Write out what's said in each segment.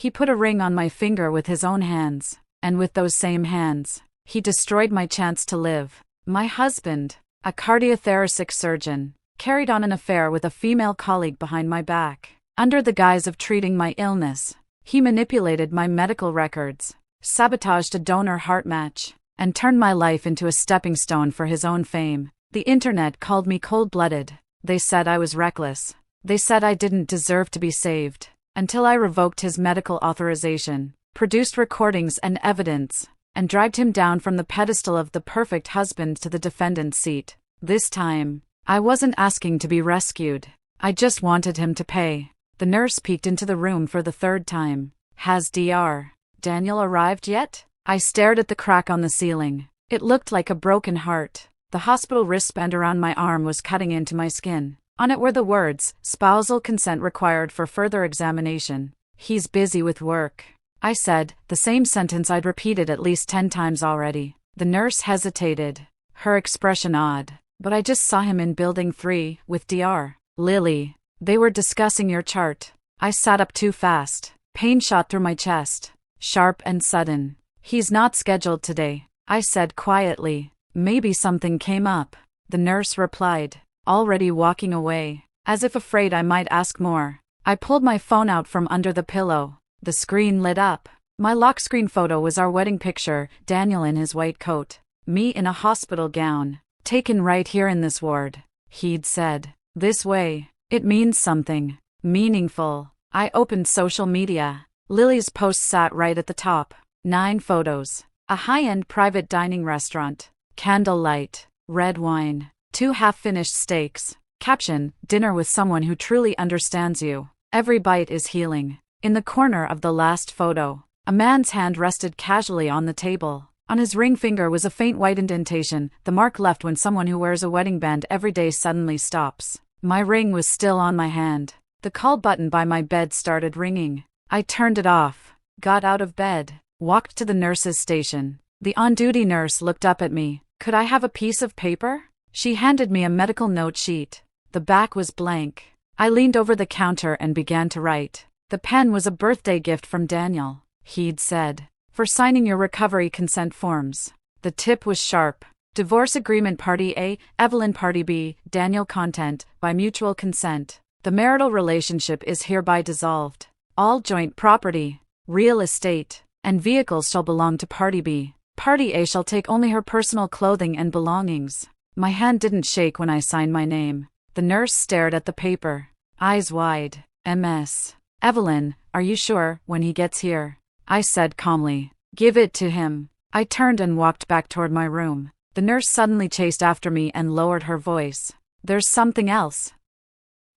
He put a ring on my finger with his own hands, and with those same hands, he destroyed my chance to live. My husband, a cardiothoracic surgeon, carried on an affair with a female colleague behind my back. Under the guise of treating my illness, he manipulated my medical records, sabotaged a donor heart match, and turned my life into a stepping stone for his own fame. The internet called me cold-blooded. They said I was reckless. They said I didn't deserve to be saved, until I revoked his medical authorization, produced recordings and evidence, and dragged him down from the pedestal of the perfect husband to the defendant's seat. This time, I wasn't asking to be rescued. I just wanted him to pay. The nurse peeked into the room for the third time. Has Dr. Daniel arrived yet? I stared at the crack on the ceiling. It looked like a broken heart. The hospital wristband around my arm was cutting into my skin. On it were the words, "Spousal consent required for further examination." "He's busy with work," I said, the same sentence I'd repeated at least 10 times already. The nurse hesitated, her expression odd. "But I just saw him in Building 3, with Dr. Lily. They were discussing your chart." I sat up too fast. Pain shot through my chest, sharp and sudden. "He's not scheduled today," I said quietly. "Maybe something came up," the nurse replied, already walking away, as if afraid I might ask more. I pulled my phone out from under the pillow. The screen lit up. My lock screen photo was our wedding picture, Daniel in his white coat, me in a hospital gown. "Taken right here in this ward," he'd said. "This way. It means something meaningful." I opened social media. Lily's post sat right at the top. 9 photos. A high-end private dining restaurant. Candlelight. Red wine. 2 half-finished steaks. Caption, "Dinner with someone who truly understands you. Every bite is healing." In the corner of the last photo, a man's hand rested casually on the table. On his ring finger was a faint white indentation, the mark left when someone who wears a wedding band every day suddenly stops. My ring was still on my hand. The call button by my bed started ringing. I turned it off, got out of bed, walked to the nurse's station. The on-duty nurse looked up at me. "Could I have a piece of paper?" She handed me a medical note sheet. The back was blank. I leaned over the counter and began to write. "The pen was a birthday gift from Daniel," he'd said, "for signing your recovery consent forms." The tip was sharp. "Divorce agreement party A, Evelyn party B, Daniel content, by mutual consent. The marital relationship is hereby dissolved. All joint property, real estate, and vehicles shall belong to party B. Party A shall take only her personal clothing and belongings." My hand didn't shake when I signed my name. The nurse stared at the paper, eyes wide. "MS. Evelyn, are you sure, when he gets here?" I said calmly. "Give it to him." I turned and walked back toward my room. The nurse suddenly chased after me and lowered her voice. "There's something else.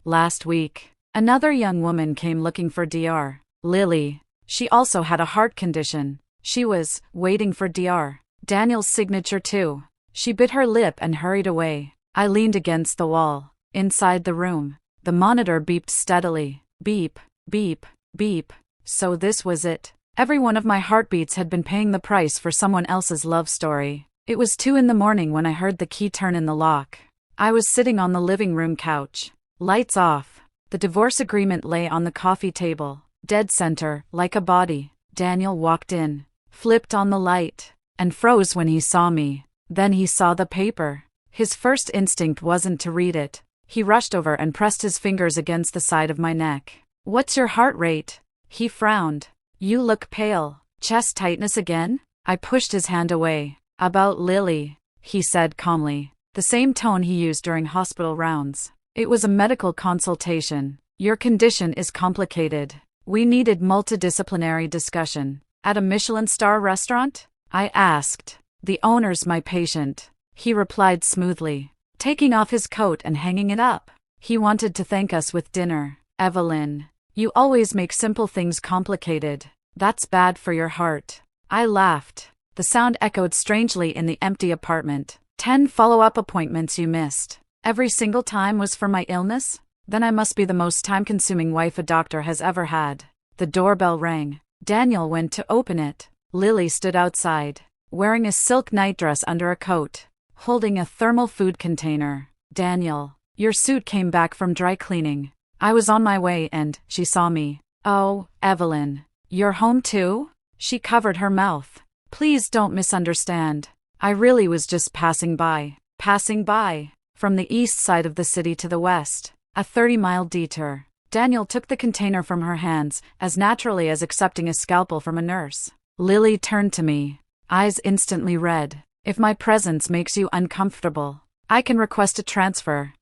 Last week, another young woman came looking for Dr. Lily. She also had a heart condition. She was waiting for Dr. Daniel's signature too." She bit her lip and hurried away. I leaned against the wall. Inside the room, the monitor beeped steadily. Beep, beep, beep. So this was it. Every one of my heartbeats had been paying the price for someone else's love story. It was 2 in the morning when I heard the key turn in the lock. I was sitting on the living room couch. Lights off. The divorce agreement lay on the coffee table, dead center, like a body. Daniel walked in, flipped on the light, and froze when he saw me. Then he saw the paper. His first instinct wasn't to read it. He rushed over and pressed his fingers against the side of my neck. "What's your heart rate?" He frowned. "You look pale. Chest tightness again?" I pushed his hand away. "About Lily," he said calmly, the same tone he used during hospital rounds. "It was a medical consultation. Your condition is complicated. We needed multidisciplinary discussion." "At a Michelin star restaurant?" I asked. "The owner's my patient," he replied smoothly, taking off his coat and hanging it up. "He wanted to thank us with dinner." "Evelyn, you always make simple things complicated. That's bad for your heart." I laughed. The sound echoed strangely in the empty apartment. 10 follow-up appointments you missed. Every single time was for my illness? Then I must be the most time-consuming wife a doctor has ever had. The doorbell rang. Daniel went to open it. Lily stood outside, wearing a silk nightdress under a coat, holding a thermal food container. "Daniel, your suit came back from dry cleaning." I was on my way and she saw me. "Oh, Evelyn, You're home too? She covered her mouth. Please don't misunderstand. I really was just passing by. Passing by. From the east side of the city to the west. A 30-mile detour. Daniel took the container from her hands, as naturally as accepting a scalpel from a nurse. Lily turned to me. Eyes instantly red. If my presence makes you uncomfortable, I can request a transfer.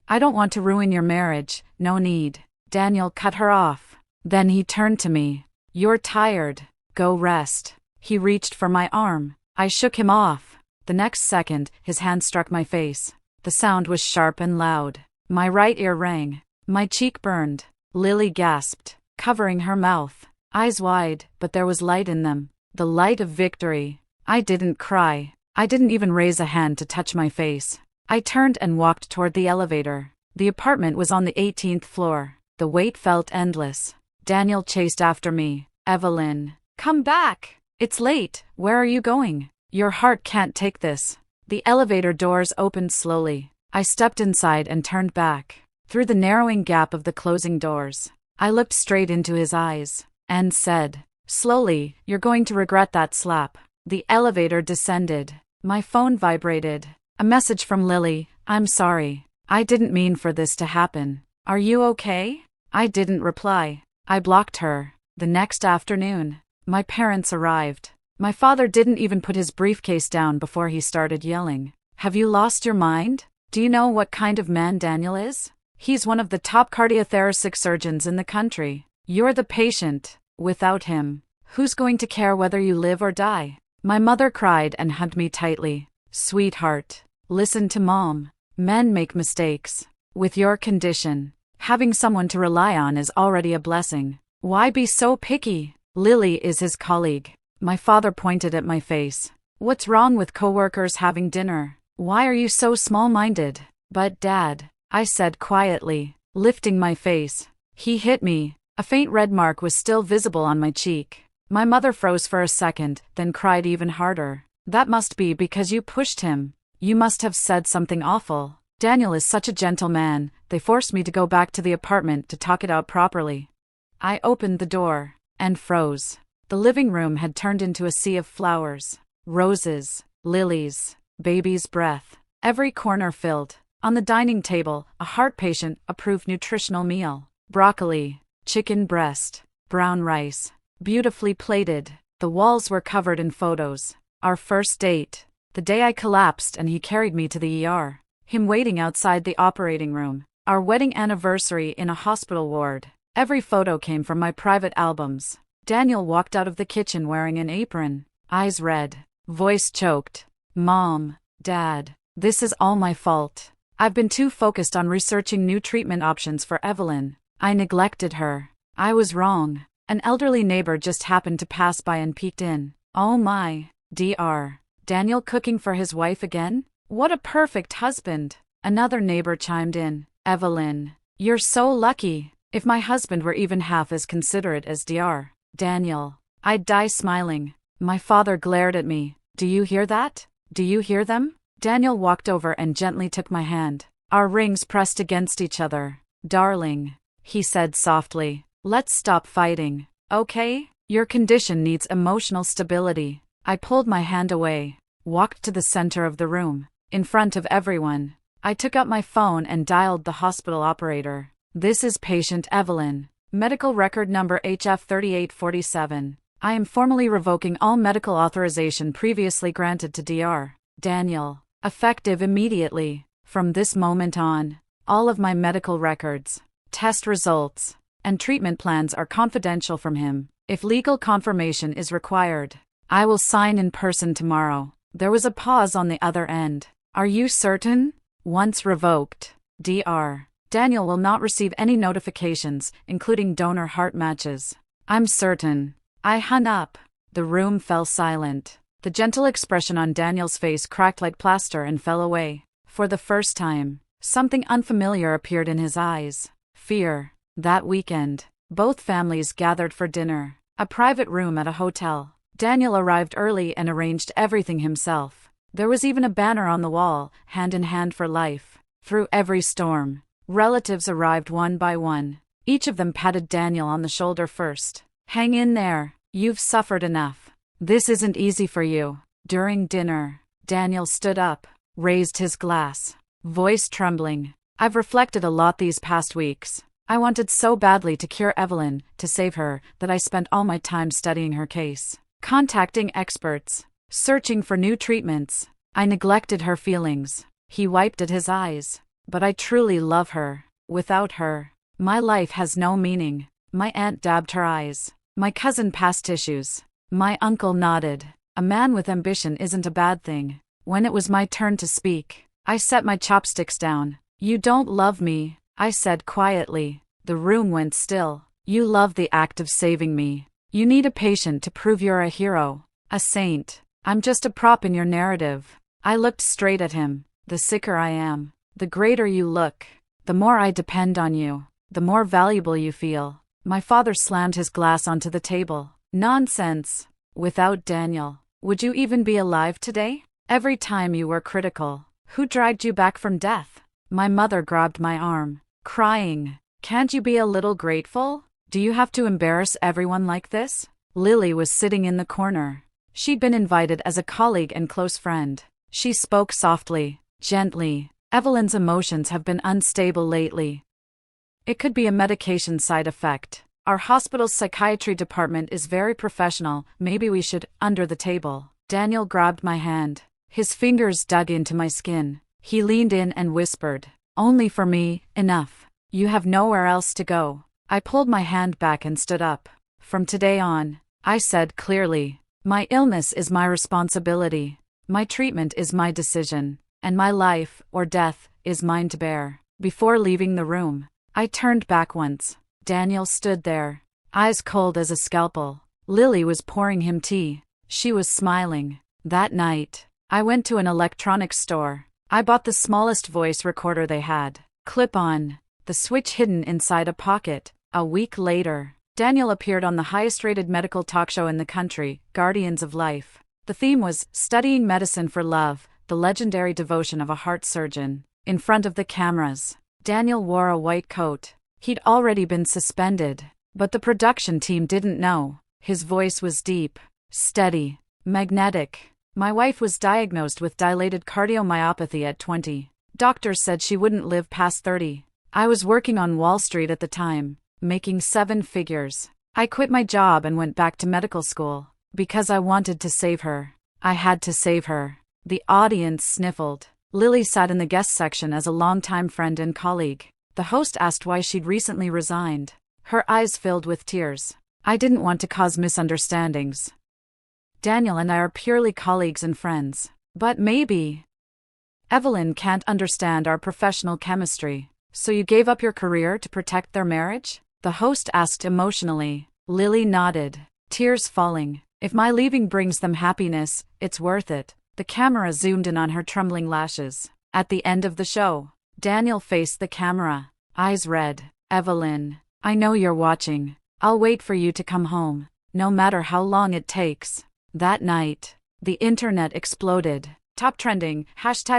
I don't want to ruin your marriage, no need. Daniel cut her off. Then he turned to me. You're tired. Go rest. He reached for my arm. I shook him off. The next second, his hand struck my face. The sound was sharp and loud. My right ear rang. My cheek burned. Lily gasped, covering her mouth. Eyes wide, but there was light in them. The light of victory. I didn't cry. I didn't even raise a hand to touch my face. I turned and walked toward the elevator. The apartment was on the 18th floor. The wait felt endless. Daniel chased after me. Evelyn, come back! It's late. Where are you going? Your heart can't take this. The elevator doors opened slowly. I stepped inside and turned back. Through the narrowing gap of the closing doors, I looked straight into his eyes and said, slowly, you're going to regret that slap. The elevator descended. My phone vibrated. A message from Lily. I'm sorry. I didn't mean for this to happen. Are you okay? I didn't reply. I blocked her. The next afternoon, my parents arrived. My father didn't even put his briefcase down before he started yelling. Have you lost your mind? Do you know what kind of man Daniel is? He's one of the top cardiothoracic surgeons in the country. You're the patient. Without him, who's going to care whether you live or die? My mother cried and hugged me tightly. Sweetheart, listen to Mom. Men make mistakes. With your condition, having someone to rely on is already a blessing. Why be so picky? Lily is his colleague. My father pointed at my face. What's wrong with coworkers having dinner? Why are you so small-minded? But Dad, I said quietly, lifting my face. He hit me. A faint red mark was still visible on my cheek. My mother froze for a second, then cried even harder. That must be because you pushed him. You must have said something awful. Daniel is such a gentle man. They forced me to go back to the apartment to talk it out properly. I opened the door and froze. The living room had turned into a sea of flowers. Roses, lilies, baby's breath. Every corner filled. On the dining table, a heart patient approved nutritional meal. Broccoli, chicken breast, brown rice. Beautifully plated. The walls were covered in photos. Our first date. The day I collapsed and he carried me to the ER. Him waiting outside the operating room. Our wedding anniversary in a hospital ward. Every photo came from my private albums. Daniel walked out of the kitchen wearing an apron. Eyes red. Voice choked. Mom, Dad, this is all my fault. I've been too focused on researching new treatment options for Evelyn. I neglected her. I was wrong. An elderly neighbor just happened to pass by and peeked in. Oh my, Dr. Daniel cooking for his wife again? What a perfect husband. Another neighbor chimed in. Evelyn, you're so lucky. If my husband were even half as considerate as Dr. Daniel, I'd die smiling. My father glared at me. Do you hear that? Do you hear them? Daniel walked over and gently took my hand. Our rings pressed against each other. Darling, he said softly, let's stop fighting, okay? Your condition needs emotional stability. I pulled my hand away, walked to the center of the room, in front of everyone. I took out my phone and dialed the hospital operator. This is patient Evelyn. Medical record number HF3847. I am formally revoking all medical authorization previously granted to Dr. Daniel. Effective immediately. From this moment on, all of my medical records, test results, and treatment plans are confidential from him. If legal confirmation is required, I will sign in person tomorrow. There was a pause on the other end. Are you certain? Once revoked, Dr. Daniel will not receive any notifications, including donor heart matches. I'm certain. I hung up. The room fell silent. The gentle expression on Daniel's face cracked like plaster and fell away. For the first time, something unfamiliar appeared in his eyes. Fear. That weekend, both families gathered for dinner. A private room at a hotel. Daniel arrived early and arranged everything himself. There was even a banner on the wall, hand in hand for life. Through every storm, relatives arrived one by one. Each of them patted Daniel on the shoulder first. Hang in there. You've suffered enough. This isn't easy for you. During dinner, Daniel stood up, raised his glass, voice trembling. I've reflected a lot these past weeks. I wanted so badly to cure Evelyn, to save her, that I spent all my time studying her case, contacting experts, searching for new treatments. I neglected her feelings. He wiped at his eyes. But I truly love her. Without her, my life has no meaning. My aunt dabbed her eyes. My cousin passed tissues. My uncle nodded. A man with ambition isn't a bad thing. When it was my turn to speak, I set my chopsticks down. You don't love me, I said quietly. The room went still. You love the act of saving me. You need a patient to prove you're a hero, a saint. I'm just a prop in your narrative. I looked straight at him. The sicker I am, the greater you look. The more I depend on you, the more valuable you feel. My father slammed his glass onto the table. Nonsense. Without Daniel, would you even be alive today? Every time you were critical, who dragged you back from death? My mother grabbed my arm, crying. Can't you be a little grateful? Do you have to embarrass everyone like this? Lily was sitting in the corner. She'd been invited as a colleague and close friend. She spoke softly, gently. Evelyn's emotions have been unstable lately. It could be a medication side effect. Our hospital's psychiatry department is very professional. Maybe we should, under the table. Daniel grabbed my hand. His fingers dug into my skin. He leaned in and whispered, "Only for me, enough. You have nowhere else to go." I pulled my hand back and stood up. "From today on," I said clearly, "my illness is my responsibility. My treatment is my decision. And my life, or death, is mine to bear." Before leaving the room, I turned back once. Daniel stood there, eyes cold as a scalpel. Lily was pouring him tea. She was smiling. That night, I went to an electronics store. I bought the smallest voice recorder they had. Clip on. The switch hidden inside a pocket. A week later, Daniel appeared on the highest-rated medical talk show in the country, Guardians of Life. The theme was Studying Medicine for Love, the legendary devotion of a heart surgeon. In front of the cameras, Daniel wore a white coat. He'd already been suspended, but the production team didn't know. His voice was deep, steady, magnetic. My wife was diagnosed with dilated cardiomyopathy at 20. Doctors said she wouldn't live past 30. I was working on Wall Street at the time, making 7 figures. I quit my job and went back to medical school. Because I wanted to save her. I had to save her. The audience sniffled. Lily sat in the guest section as a longtime friend and colleague. The host asked why she'd recently resigned. Her eyes filled with tears. I didn't want to cause misunderstandings. Daniel and I are purely colleagues and friends. But maybe Evelyn can't understand our professional chemistry. So you gave up your career to protect their marriage? The host asked emotionally. Lily nodded, tears falling. If my leaving brings them happiness, it's worth it. The camera zoomed in on her trembling lashes. At the end of the show, Daniel faced the camera, eyes red. "Evelyn, I know you're watching. I'll wait for you to come home, no matter how long it takes." That night, the internet exploded. Top trending,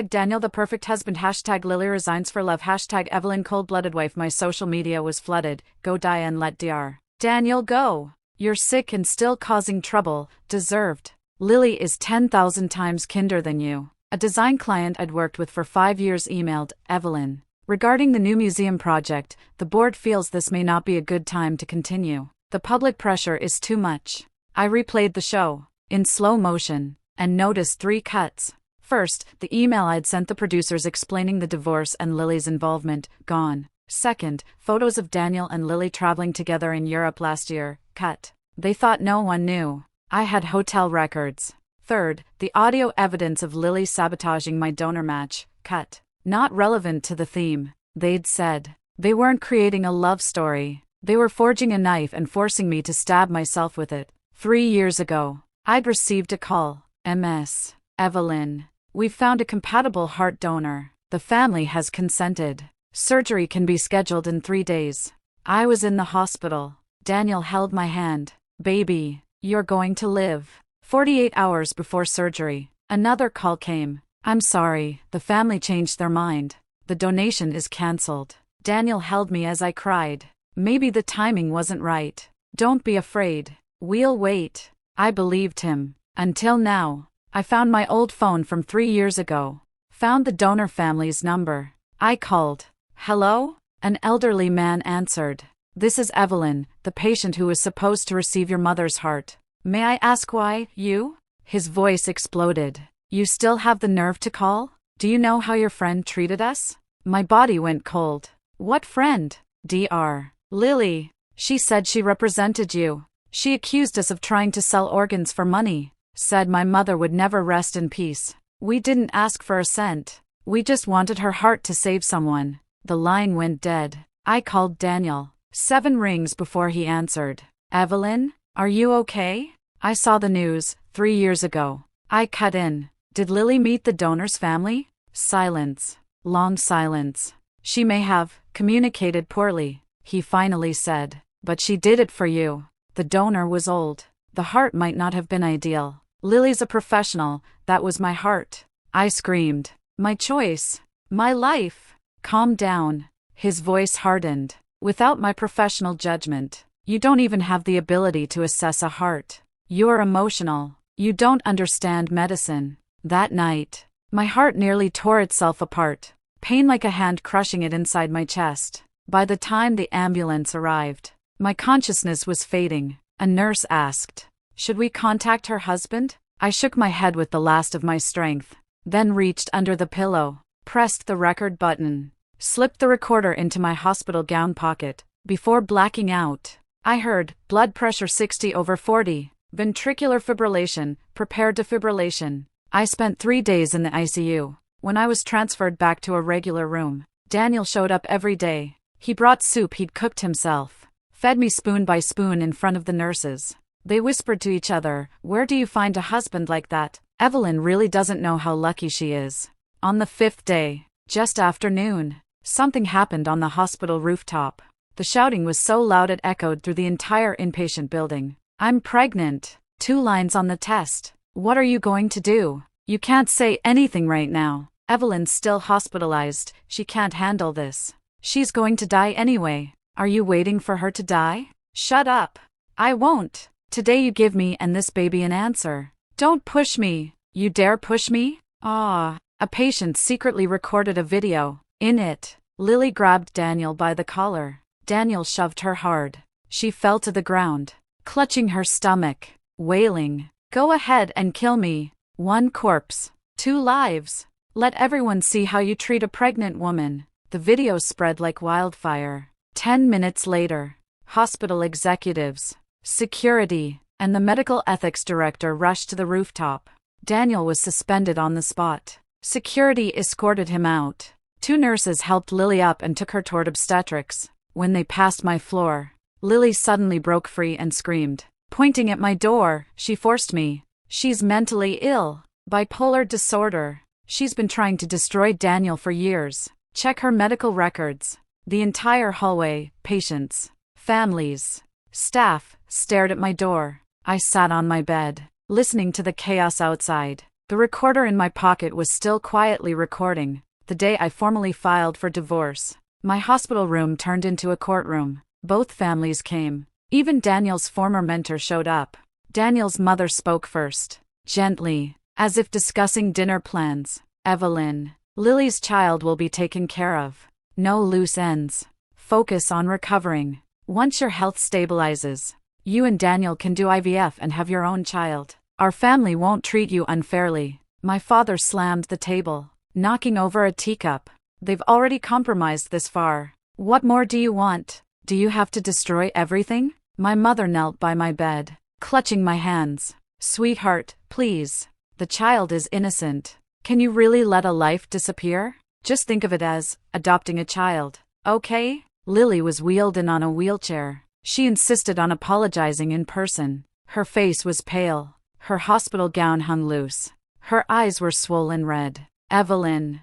#Daniel the perfect husband, #Lily resigns for love, #Evelyn cold-blooded wife. My social media was flooded. Go die and let Dr. Daniel go. You're sick and still causing trouble. Deserved. Lily is 10,000 times kinder than you. A design client I'd worked with for 5 years emailed, "Evelyn, regarding the new museum project, the board feels this may not be a good time to continue. The public pressure is too much." I replayed the show, in slow motion, and noticed 3 cuts. First, the email I'd sent the producers explaining the divorce and Lily's involvement, gone. Second, photos of Daniel and Lily traveling together in Europe last year, cut. They thought no one knew. I had hotel records. Third, the audio evidence of Lily sabotaging my donor match, cut. Not relevant to the theme, they'd said. They weren't creating a love story. They were forging a knife and forcing me to stab myself with it. 3 years ago, I'd received a call. "MS. Evelyn, we've found a compatible heart donor. The family has consented. Surgery can be scheduled in 3 days." I was in the hospital. Daniel held my hand. "Baby, you're going to live." 48 hours before surgery, another call came. "I'm sorry, the family changed their mind. The donation is cancelled." Daniel held me as I cried. Maybe the timing wasn't right. Don't be afraid. We'll wait. I believed him. Until now. I found my old phone from 3 years ago. Found the donor family's number. I called. Hello? An elderly man answered. This is Evelyn, the patient who is supposed to receive your mother's heart. May I ask why, you? His voice exploded. You still have the nerve to call? Do you know how your friend treated us? My body went cold. What friend? Dr. Lily. She said she represented you. She accused us of trying to sell organs for money. Said my mother would never rest in peace. We didn't ask for a cent. We just wanted her heart to save someone. The line went dead. I called Daniel. 7 rings before he answered. Evelyn, are you okay? I saw the news 3 years ago. I cut in. Did Lily meet the donor's family? Silence. Long silence. She may have communicated poorly, he finally said. But she did it for you. The donor was old. The heart might not have been ideal. Lily's a professional. That was my heart. I screamed. My choice. My life. Calm down. His voice hardened. Without my professional judgment, you don't even have the ability to assess a heart. You're emotional. You don't understand medicine. That night, my heart nearly tore itself apart. Pain like a hand crushing it inside my chest. By the time the ambulance arrived, my consciousness was fading. A nurse asked, should we contact her husband? I shook my head with the last of my strength, then reached under the pillow, pressed the record button, slipped the recorder into my hospital gown pocket. Before blacking out, I heard, blood pressure 60/40, ventricular fibrillation, prepared defibrillation. I spent 3 days in the ICU. When I was transferred back to a regular room, Daniel showed up every day. He brought soup he'd cooked himself, fed me spoon by spoon in front of the nurses. They whispered to each other, where do you find a husband like that? Evelyn really doesn't know how lucky she is. On the 5th day, just after noon, something happened on the hospital rooftop. The shouting was so loud it echoed through the entire inpatient building. I'm pregnant. 2 lines on the test. What are you going to do? You can't say anything right now. Evelyn's still hospitalized. She can't handle this. She's going to die anyway. Are you waiting for her to die? Shut up. I won't. Today you give me and this baby an answer. Don't push me. You dare push me? Ah. A patient secretly recorded a video. In it, Lily grabbed Daniel by the collar. Daniel shoved her hard. She fell to the ground, clutching her stomach, wailing, go ahead and kill me. 1 corpse, 2 lives. Let everyone see how you treat a pregnant woman. The video spread like wildfire. 10 minutes later, hospital executives, security, and the medical ethics director rushed to the rooftop. Daniel was suspended on the spot. Security escorted him out. 2 nurses helped Lily up and took her toward obstetrics. When they passed my floor, Lily suddenly broke free and screamed. Pointing at my door, she forced me. She's mentally ill. Bipolar disorder. She's been trying to destroy Daniel for years. Check her medical records. The entire hallway, patients, families, staff, stared at my door. I sat on my bed, listening to the chaos outside. The recorder in my pocket was still quietly recording. The day I formally filed for divorce, my hospital room turned into a courtroom. Both families came. Even Daniel's former mentor showed up. Daniel's mother spoke first, gently, as if discussing dinner plans. Evelyn, Lily's child will be taken care of. No loose ends. Focus on recovering. Once your health stabilizes, you and Daniel can do IVF and have your own child. Our family won't treat you unfairly. My father slammed the table, knocking over a teacup. They've already compromised this far. What more do you want? Do you have to destroy everything? My mother knelt by my bed, clutching my hands. Sweetheart, please. The child is innocent. Can you really let a life disappear? Just think of it as adopting a child, okay? Lily was wheeled in on a wheelchair. She insisted on apologizing in person. Her face was pale. Her hospital gown hung loose. Her eyes were swollen red. Evelyn.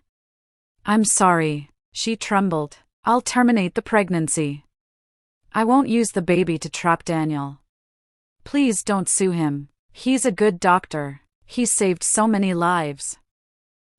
I'm sorry. She trembled. I'll terminate the pregnancy. I won't use the baby to trap Daniel. Please don't sue him. He's a good doctor. He saved so many lives.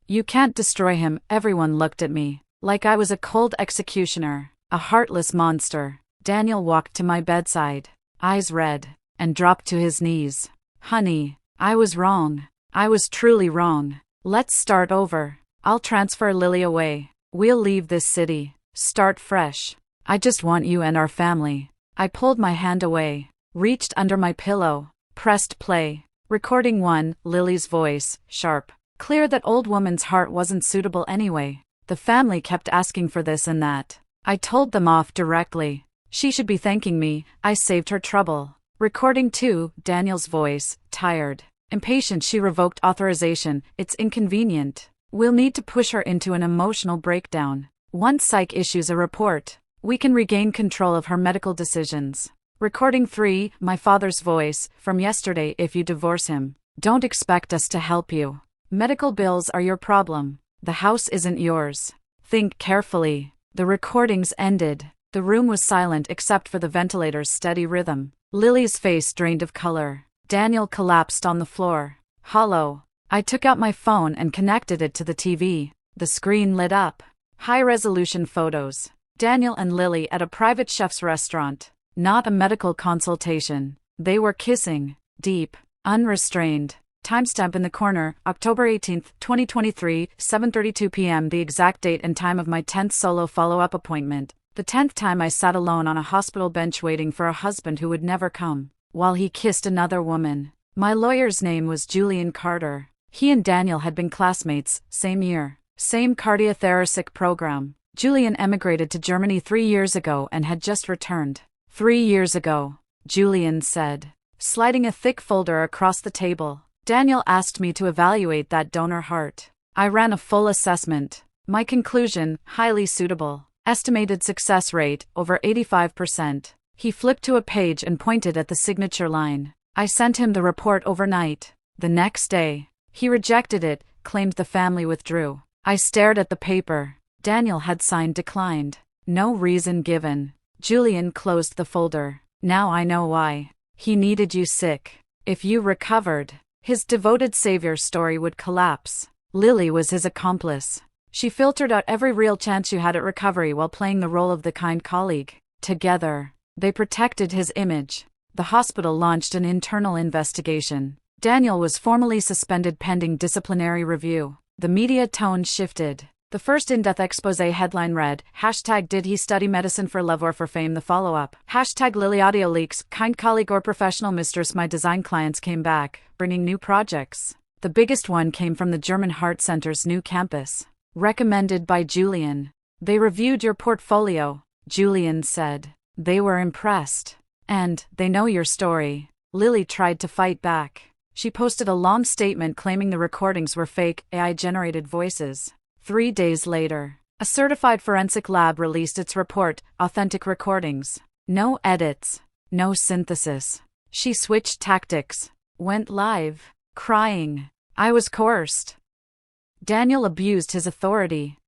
You can't destroy him. Everyone looked at me, like I was a cold executioner, a heartless monster. Daniel walked to my bedside. eyes red, and dropped to his knees. Honey, I was wrong. I was truly wrong. Let's start over. I'll transfer Lily away. We'll leave this city. Start fresh. I just want you and our family. I pulled my hand away, reached under my pillow, pressed play. Recording 1, Lily's voice, sharp, clear. That old woman's heart wasn't suitable anyway. The family kept asking for this and that. I told them off directly. She should be thanking me. I saved her trouble. Recording 2, Daniel's voice, tired, impatient. She revoked authorization. It's inconvenient. We'll need to push her into an emotional breakdown. Once psych issues a report, we can regain control of her medical decisions. Recording 3, my father's voice, from yesterday. If you divorce him, don't expect us to help you. Medical bills are your problem. The house isn't yours. Think carefully. The recordings ended. The room was silent except for the ventilator's steady rhythm. Lily's face drained of color. Daniel collapsed on the floor, hollow. I took out my phone and connected it to the TV. The screen lit up. High-resolution photos. Daniel and Lily at a private chef's restaurant. Not a medical consultation. They were kissing, deep, unrestrained. Timestamp in the corner, October 18, 2023, 7:32 p.m. The exact date and time of my 10th solo follow-up appointment. The 10th time I sat alone on a hospital bench waiting for a husband who would never come, while he kissed another woman. My lawyer's name was Julian Carter. He and Daniel had been classmates, same year, same cardiothoracic program. Julian emigrated to Germany 3 years ago and had just returned. 3 years ago, Julian said, sliding a thick folder across the table. Daniel asked me to evaluate that donor heart. I ran a full assessment. My conclusion, highly suitable. Estimated success rate, over 85%. He flipped to a page and pointed at the signature line. I sent him the report overnight. The next day, he rejected it, claimed the family withdrew. I stared at the paper. Daniel had signed declined. No reason given. Julian closed the folder. Now I know why. He needed you sick. If you recovered, his devoted savior story would collapse. Lily was his accomplice. She filtered out every real chance you had at recovery while playing the role of the kind colleague. Together, they protected his image. The hospital launched an internal investigation. Daniel was formally suspended pending disciplinary review. The media tone shifted. The first in-depth expose headline read, #Did he study medicine for love or for fame? The follow-up, #Lily audio leaks, kind colleague or professional mistress. My design clients came back, bringing new projects. The biggest one came from the German Heart Center's new campus. Recommended by Julian. They reviewed your portfolio, Julian said. They were impressed. And, they know your story. Lily tried to fight back. She posted a long statement claiming the recordings were fake, AI-generated voices. 3 days later, a certified forensic lab released its report, authentic recordings. No edits. No synthesis. She switched tactics. Went live. Crying. I was coerced. Daniel abused his authority.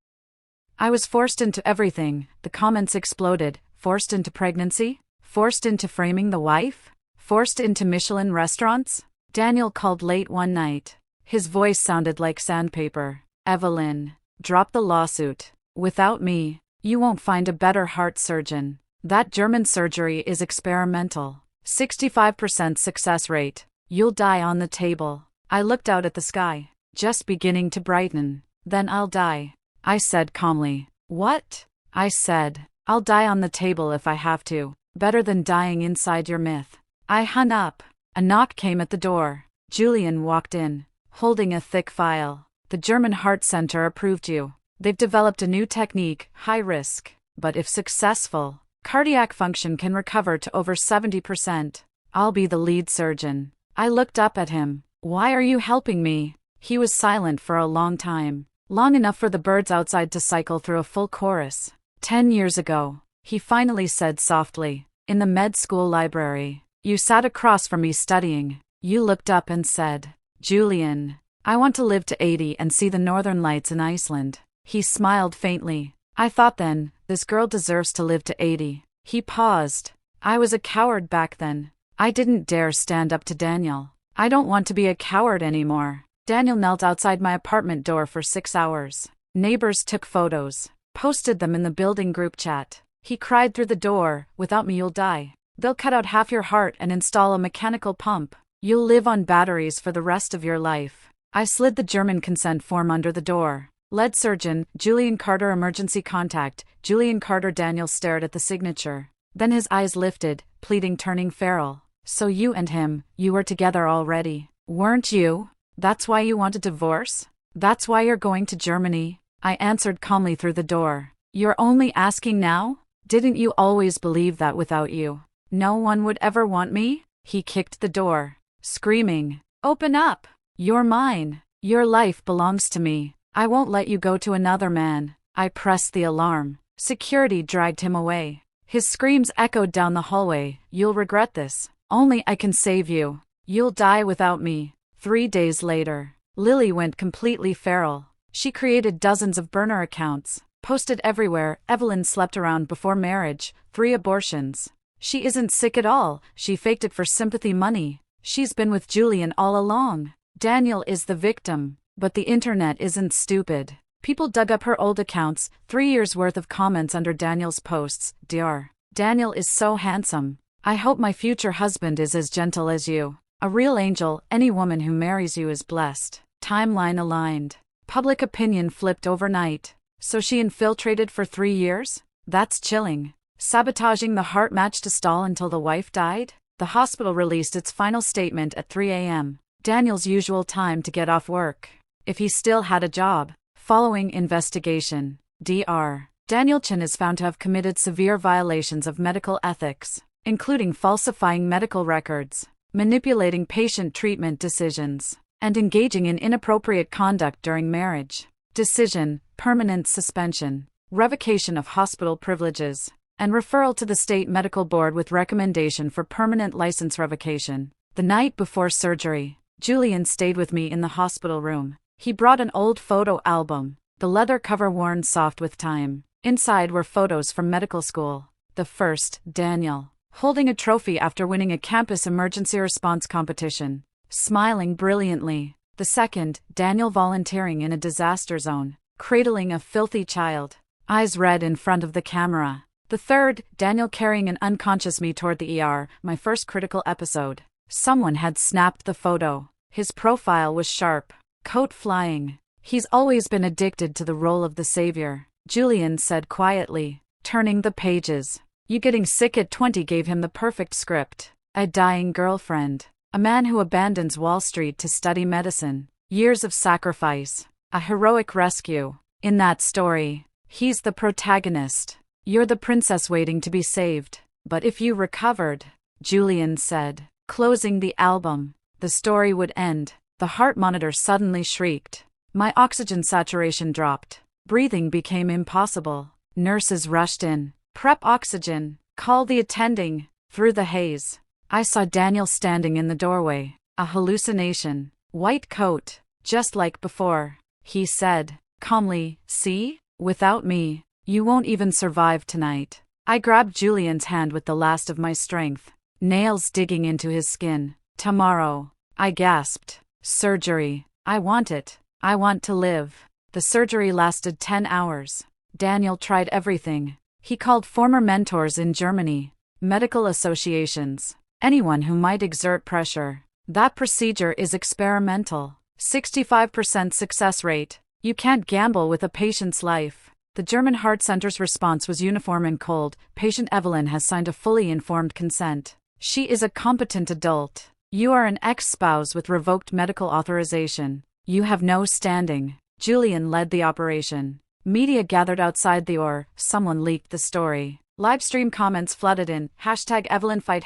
I was forced into everything, the comments exploded. Forced into pregnancy? Forced into framing the wife? Forced into Michelin restaurants? Daniel called late one night. His voice sounded like sandpaper. Evelyn, drop the lawsuit. Without me, you won't find a better heart surgeon. That German surgery is experimental. 65% success rate. You'll die on the table. I looked out at the sky, just beginning to brighten. Then I'll die, I said calmly. What? I said, I'll die on the table if I have to. Better than dying inside your myth. I hung up. A knock came at the door. Julian walked in, holding a thick file. The German Heart Center approved you. They've developed a new technique, high risk, but if successful, cardiac function can recover to over 70%. I'll be the lead surgeon. I looked up at him. Why are you helping me? He was silent for a long time. Long enough for the birds outside to cycle through a full chorus. 10 years ago, he finally said softly, in the med school library. You sat across from me studying. You looked up and said, Julian, I want to live to 80 and see the northern lights in Iceland. He smiled faintly. I thought then, this girl deserves to live to 80. He paused. I was a coward back then. I didn't dare stand up to Daniel. I don't want to be a coward anymore. Daniel knelt outside my apartment door for 6 hours. Neighbors took photos, posted them in the building group chat. He cried through the door, without me you'll die. They'll cut out half your heart and install a mechanical pump. You'll live on batteries for the rest of your life. I slid the German consent form under the door. Lead surgeon, Julian Carter, emergency contact, Julian Carter. Daniel stared at the signature. Then his eyes lifted, pleading, turning feral. So you and him, you were together already, weren't you? That's why you want a divorce? That's why you're going to Germany? I answered calmly through the door. You're only asking now? Didn't you always believe that without you, no one would ever want me? He kicked the door, screaming, "Open up! You're mine. Your life belongs to me. I won't let you go to another man." I pressed the alarm. Security dragged him away. His screams echoed down the hallway. "You'll regret this. Only I can save you. You'll die without me." 3 days later, Lily went completely feral. She created dozens of burner accounts, posted everywhere. Evelyn slept around before marriage, 3 abortions. She isn't sick at all, she faked it for sympathy money. She's been with Julian all along. Daniel is the victim, but the internet isn't stupid. People dug up her old accounts, 3 years worth of comments under Daniel's posts. "Dr. Daniel is so handsome. I hope my future husband is as gentle as you. A real angel. Any woman who marries you is blessed." Timeline aligned. Public opinion flipped overnight. So she infiltrated for 3 years? That's chilling. Sabotaging the heart match to stall until the wife died? The hospital released its final statement at 3 a.m., Daniel's usual time to get off work, if he still had a job. Following investigation, Dr. Daniel Chen is found to have committed severe violations of medical ethics, including falsifying medical records, manipulating patient treatment decisions, and engaging in inappropriate conduct during marriage. Decision: permanent suspension, revocation of hospital privileges, and referral to the state medical board with recommendation for permanent license revocation. The night before surgery, Julian stayed with me in the hospital room. He brought an old photo album, the leather cover worn soft with time. Inside were photos from medical school. The first, Daniel, holding a trophy after winning a campus emergency response competition, smiling brilliantly. The second, Daniel volunteering in a disaster zone, cradling a filthy child, eyes red in front of the camera. The third, Daniel carrying an unconscious me toward the ER, my first critical episode. Someone had snapped the photo. His profile was sharp, coat flying. "He's always been addicted to the role of the savior," Julian said quietly, turning the pages. "You getting sick at 20 gave him the perfect script. A dying girlfriend, a man who abandons Wall Street to study medicine, years of sacrifice, a heroic rescue. In that story, he's the protagonist. You're the princess waiting to be saved. But if you recovered," Julian said, closing the album, "the story would end." The heart monitor suddenly shrieked. My oxygen saturation dropped. Breathing became impossible. Nurses rushed in. "Prep oxygen. Call the attending." Through the haze, I saw Daniel standing in the doorway. A hallucination. White coat, just like before. He said, calmly, "See? Without me, you won't even survive tonight." I grabbed Julian's hand with the last of my strength, nails digging into his skin. "Tomorrow," I gasped. "Surgery. I want it. I want to live." The surgery lasted 10 hours. Daniel tried everything. He called former mentors in Germany, medical associations, anyone who might exert pressure. "That procedure is experimental. 65% success rate. You can't gamble with a patient's life." The German Heart Center's response was uniform and cold. "Patient Evelyn has signed a fully informed consent. She is a competent adult. You are an ex-spouse with revoked medical authorization. You have no standing." Julian led the operation. Media gathered outside the OR. Someone leaked the story. Livestream comments flooded in. #EvelynFight,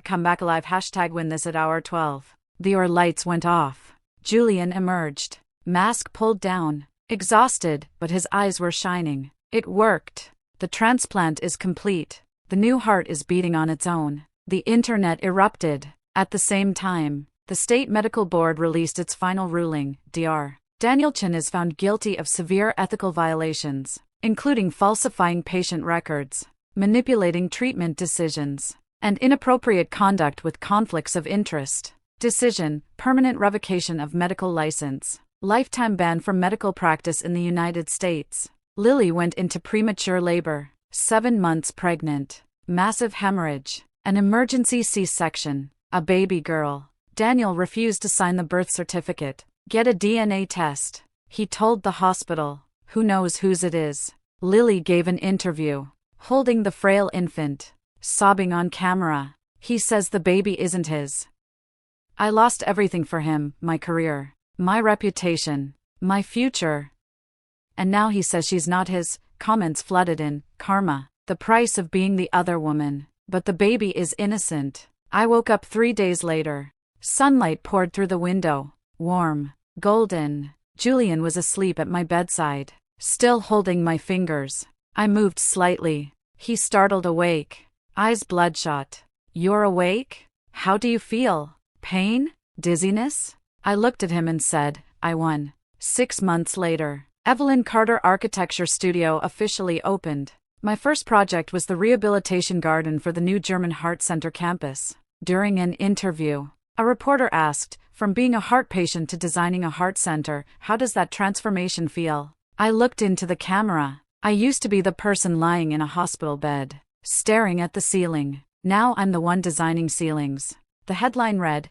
#ComeBackAlive, #win this at hour 12. The OR lights went off. Julian emerged. Mask pulled down. Exhausted, but his eyes were shining. "It worked. The transplant is complete. The new heart is beating on its own." The internet erupted. At the same time, the state medical board released its final ruling. Dr. Daniel Chen is found guilty of severe ethical violations, including falsifying patient records, manipulating treatment decisions, and inappropriate conduct with conflicts of interest. Decision: permanent revocation of medical license, lifetime ban from medical practice in the United States. Lily went into premature labor, 7 months pregnant, massive hemorrhage, An emergency C-section. A baby girl. Daniel refused to sign the birth certificate. Get a DNA test. He told the hospital. Who knows whose it is? Lily gave an interview, holding the frail infant, sobbing on camera. He says the baby isn't his. I lost everything for him, my career, my reputation, my future. And now he says she's not his. Comments flooded in. Karma. The price of being the other woman. But the baby is innocent. I woke up 3 days later. Sunlight poured through the window. Warm. Golden. Julian was asleep at my bedside, still holding my fingers. I moved slightly. He startled awake. Eyes bloodshot. You're awake? How do you feel? Pain? Dizziness? I looked at him and said, I won. 6 months later, Evelyn Carter Architecture Studio officially opened. My first project was the rehabilitation garden for the new German Heart Center campus. During an interview, a reporter asked, from being a heart patient to designing a heart center, how does that transformation feel? I looked into the camera. I used to be the person lying in a hospital bed, staring at the ceiling. Now I'm the one designing ceilings. The headline read,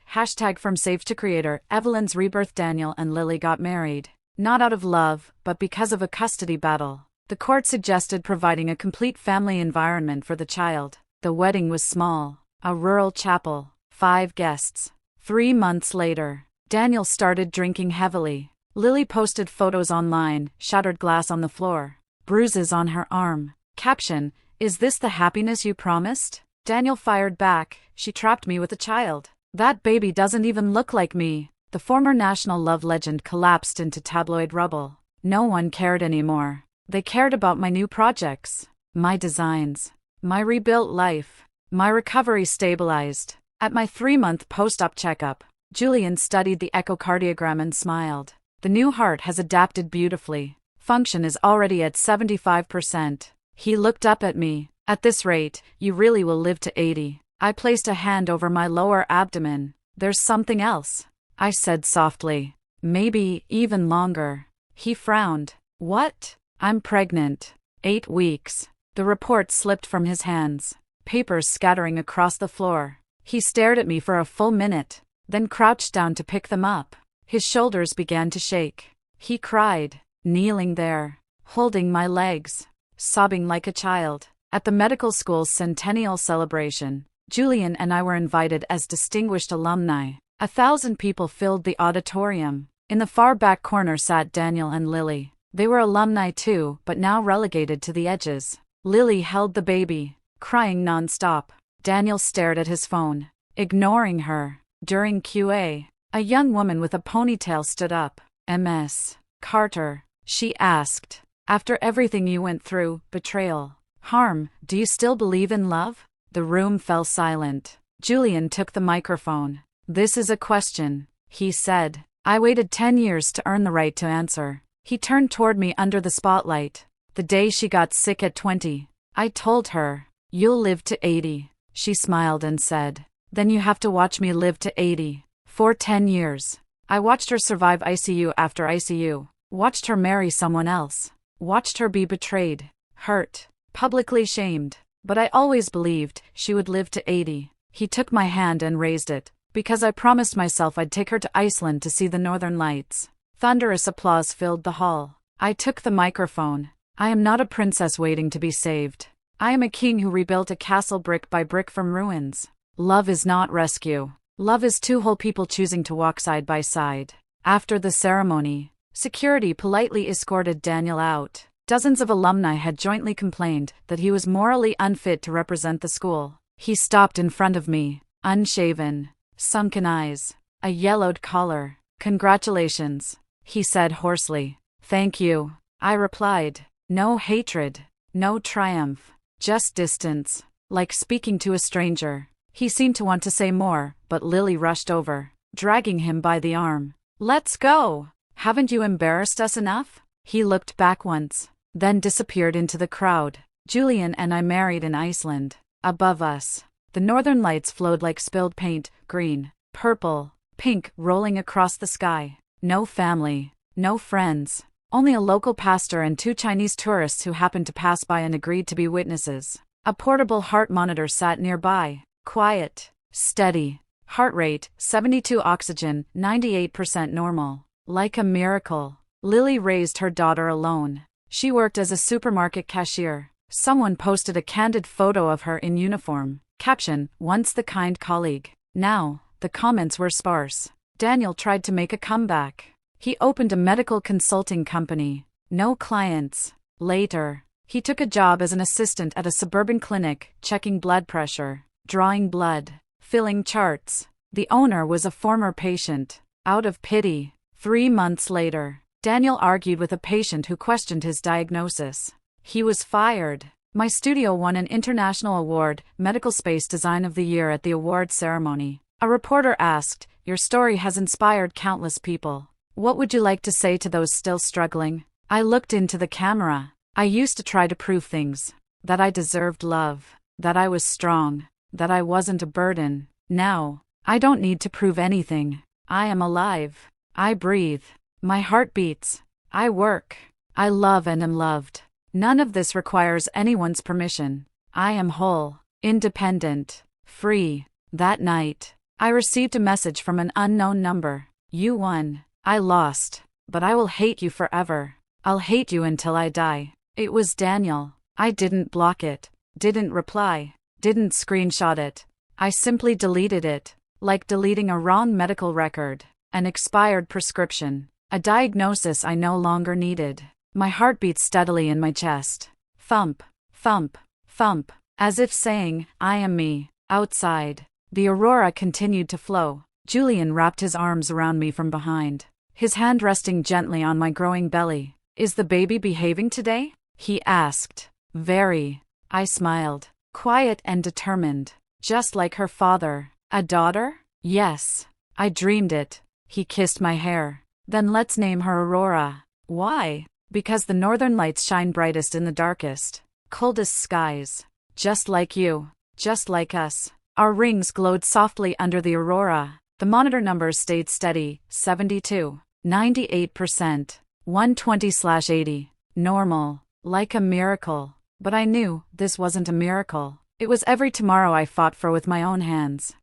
#from Save to Creator, Evelyn's rebirth. Daniel and Lily got married. Not out of love, but because of a custody battle. The court suggested providing a complete family environment for the child. The wedding was small. A rural chapel. 5 guests. 3 months later, Daniel started drinking heavily. Lily posted photos online, shattered glass on the floor, bruises on her arm. Caption, is this the happiness you promised? Daniel fired back, she trapped me with a child. That baby doesn't even look like me. The former national love legend collapsed into tabloid rubble. No one cared anymore. They cared about my new projects, my designs, my rebuilt life. My recovery stabilized. At my 3-month post-op checkup, Julian studied the echocardiogram and smiled. The new heart has adapted beautifully. Function is already at 75%. He looked up at me. At this rate, you really will live to 80. I placed a hand over my lower abdomen. There's something else, I said softly. Maybe even longer. He frowned. What? I'm pregnant. 8 weeks. The report slipped from his hands, papers scattering across the floor. He stared at me for a full minute, then crouched down to pick them up. His shoulders began to shake. He cried, kneeling there, holding my legs, sobbing like a child. At the medical school's centennial celebration, Julian and I were invited as distinguished alumni. 1,000 people filled the auditorium. In the far back corner sat Daniel and Lily. They were alumni too, but now relegated to the edges. Lily held the baby, crying non-stop. Daniel stared at his phone, ignoring her. During QA, a young woman with a ponytail stood up. Ms. Carter, she asked, after everything you went through, betrayal, harm, do you still believe in love? The room fell silent. Julian took the microphone. This is a question, he said. I waited 10 years to earn the right to answer. He turned toward me under the spotlight. The day she got sick at 20, I told her, you'll live to 80. She smiled and said, then you have to watch me live to 80. For 10 years. I watched her survive ICU after ICU, watched her marry someone else, watched her be betrayed, hurt, publicly shamed. But I always believed she would live to 80. He took my hand and raised it, because I promised myself I'd take her to Iceland to see the northern lights. Thunderous applause filled the hall. I took the microphone. I am not a princess waiting to be saved. I am a king who rebuilt a castle brick by brick from ruins. Love is not rescue. Love is two whole people choosing to walk side by side. After the ceremony, security politely escorted Daniel out. Dozens of alumni had jointly complained that he was morally unfit to represent the school. He stopped in front of me, unshaven, sunken eyes, a yellowed collar. Congratulations, he said hoarsely. Thank you, I replied. No hatred, no triumph, just distance, like speaking to a stranger. He seemed to want to say more, but Lily rushed over, dragging him by the arm. Let's go! Haven't you embarrassed us enough? He looked back once, then disappeared into the crowd. Julian and I married in Iceland. Above us, the northern lights flowed like spilled paint, green, purple, pink, rolling across the sky. No family, no friends, only a local pastor and 2 Chinese tourists who happened to pass by and agreed to be witnesses. A portable heart monitor sat nearby. Quiet. Steady. Heart rate, 72 oxygen, 98% normal. Like a miracle. Lily raised her daughter alone. She worked as a supermarket cashier. Someone posted a candid photo of her in uniform. Caption, once the kind colleague. Now, the comments were sparse. Daniel tried to make a comeback. He opened a medical consulting company. No clients. Later, he took a job as an assistant at a suburban clinic, checking blood pressure, drawing blood, filling charts. The owner was a former patient. Out of pity. 3 months later, Daniel argued with a patient who questioned his diagnosis. He was fired. My studio won an international award, Medical Space Design of the Year, at the award ceremony. A reporter asked, "Your story has inspired countless people. What would you like to say to those still struggling?" I looked into the camera. I used to try to prove things. That I deserved love. That I was strong. That I wasn't a burden. Now, I don't need to prove anything. I am alive. I breathe. My heart beats. I work. I love and am loved. None of this requires anyone's permission. I am whole, independent, free. That night, I received a message from an unknown number. You won. I lost. But I will hate you forever. I'll hate you until I die. It was Daniel. I didn't block it. Didn't reply. Didn't screenshot it. I simply deleted it. Like deleting a wrong medical record. An expired prescription. A diagnosis I no longer needed. My heart beat steadily in my chest. Thump, thump, thump. As if saying, I am me. Outside, the aurora continued to flow. Julian wrapped his arms around me from behind, his hand resting gently on my growing belly. Is the baby behaving today? He asked. Very. I smiled. Quiet and determined. Just like her father. A daughter? Yes. I dreamed it. He kissed my hair. Then let's name her Aurora. Why? Because the northern lights shine brightest in the darkest, coldest skies. Just like you. Just like us. Our rings glowed softly under the aurora. The monitor numbers stayed steady. 72. 98%. 120/80. Normal. Like a miracle. But I knew this wasn't a miracle. It was every tomorrow I fought for with my own hands.